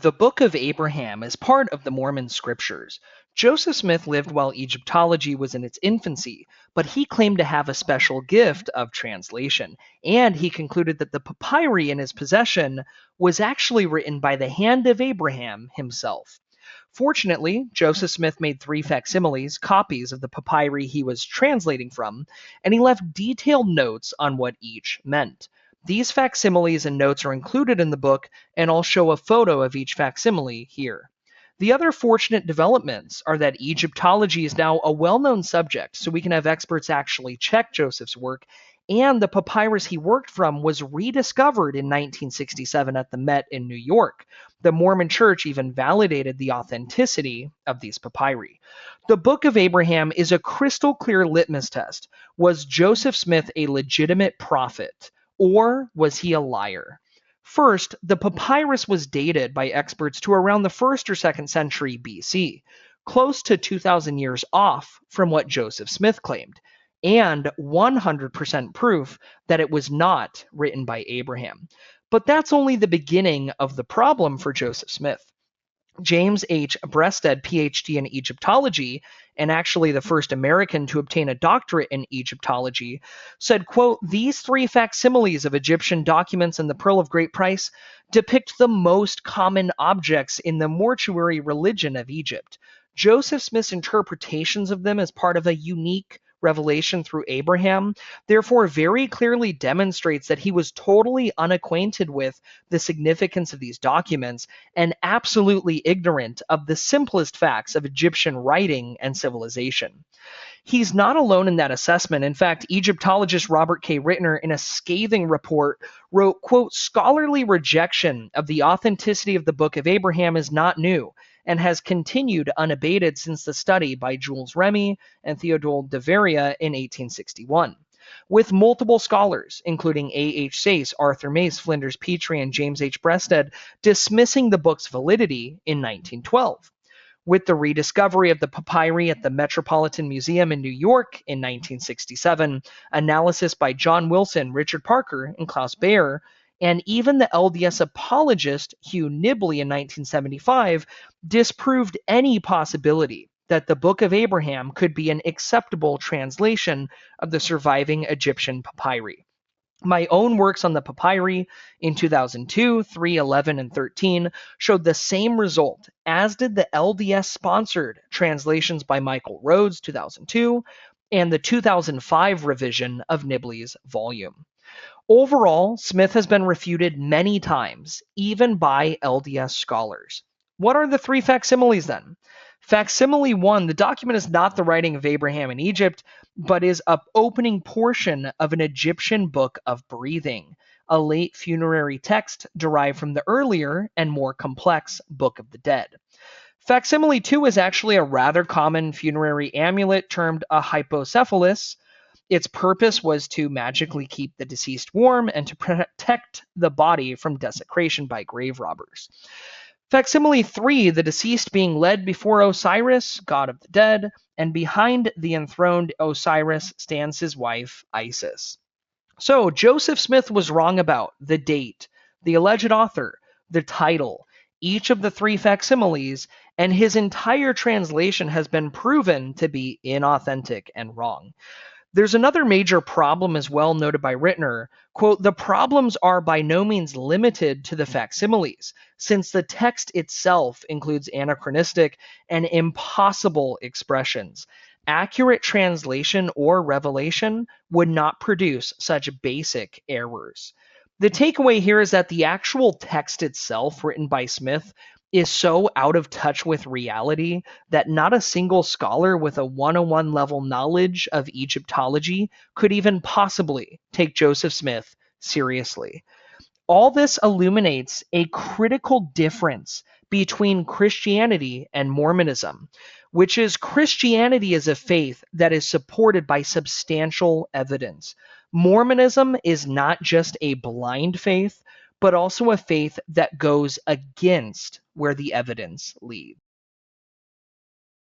The Book of Abraham is part of the Mormon scriptures. Joseph Smith lived while Egyptology was in its infancy, but he claimed to have a special gift of translation, and he concluded that the papyri in his possession was actually written by the hand of Abraham himself. Fortunately, Joseph Smith made three facsimiles, copies of the papyri he was translating from, and he left detailed notes on what each meant. These facsimiles and notes are included in the book, and I'll show a photo of each facsimile here. The other fortunate developments are that Egyptology is now a well known subject, so we can have experts actually check Joseph's work, and the papyrus he worked from was rediscovered in 1967 at the Met in New York. The Mormon Church even validated the authenticity of these papyri. The Book of Abraham is a crystal clear litmus test. Was Joseph Smith a legitimate prophet, or was he a liar? First, the papyrus was dated by experts to around the 1st or 2nd century BC, close to 2,000 years off from what Joseph Smith claimed, and 100% proof that it was not written by Abraham. But that's only the beginning of the problem for Joseph Smith. James H. Breasted, PhD in Egyptology, and actually the first American to obtain a doctorate in Egyptology, said, quote, "These three facsimiles of Egyptian documents and the pearl of great price depict the most common objects in the mortuary religion of Egypt. Joseph Smith's interpretations of them as part of a unique revelation through Abraham, therefore very clearly demonstrates that he was totally unacquainted with the significance of these documents and absolutely ignorant of the simplest facts of Egyptian writing and civilization." He's not alone in that assessment. In fact, Egyptologist Robert K. Rittner, in a scathing report, wrote, quote, "Scholarly rejection of the authenticity of the Book of Abraham is not new and has continued unabated since the study by Jules Remy and Theodore de Veria in 1861. With multiple scholars, including A. H. Sayce, Arthur Mace, Flinders Petrie, and James H. Breasted, dismissing the book's validity in 1912. With the rediscovery of the papyri at the Metropolitan Museum in New York in 1967, analysis by John Wilson, Richard Parker, and Klaus Baer, and even the LDS apologist Hugh Nibley in 1975 disproved any possibility that the Book of Abraham could be an acceptable translation of the surviving Egyptian papyri. My own works on the papyri in 2002, 3, 11, and 13 showed the same result, as did the LDS-sponsored translations by Michael Rhodes, 2002, and the 2005 revision of Nibley's volume. Overall, Smith has been refuted many times, even by LDS scholars. What are the three facsimiles then? Facsimile 1, the document is not the writing of Abraham in Egypt, but is an opening portion of an Egyptian book of breathing, a late funerary text derived from the earlier and more complex Book of the Dead. Facsimile 2 is actually a rather common funerary amulet termed a hypocephalus. Its purpose was to magically keep the deceased warm and to protect the body from desecration by grave robbers. Facsimile 3, the deceased being led before Osiris, god of the dead, and behind the enthroned Osiris stands his wife, Isis. So Joseph Smith was wrong about the date, the alleged author, the title, each of the three facsimiles, and his entire translation has been proven to be inauthentic and wrong. There's another major problem as well noted by Rittner. Quote, "The problems are by no means limited to the facsimiles, since the text itself includes anachronistic and impossible expressions. Accurate translation or revelation would not produce such basic errors." The takeaway here is that the actual text itself, written by Smith, is so out of touch with reality that not a single scholar with a 101 level knowledge of Egyptology could even possibly take Joseph Smith seriously. All this illuminates a critical difference between Christianity and Mormonism, which is Christianity is a faith that is supported by substantial evidence. Mormonism is not just a blind faith, but also a faith that goes against where the evidence leads.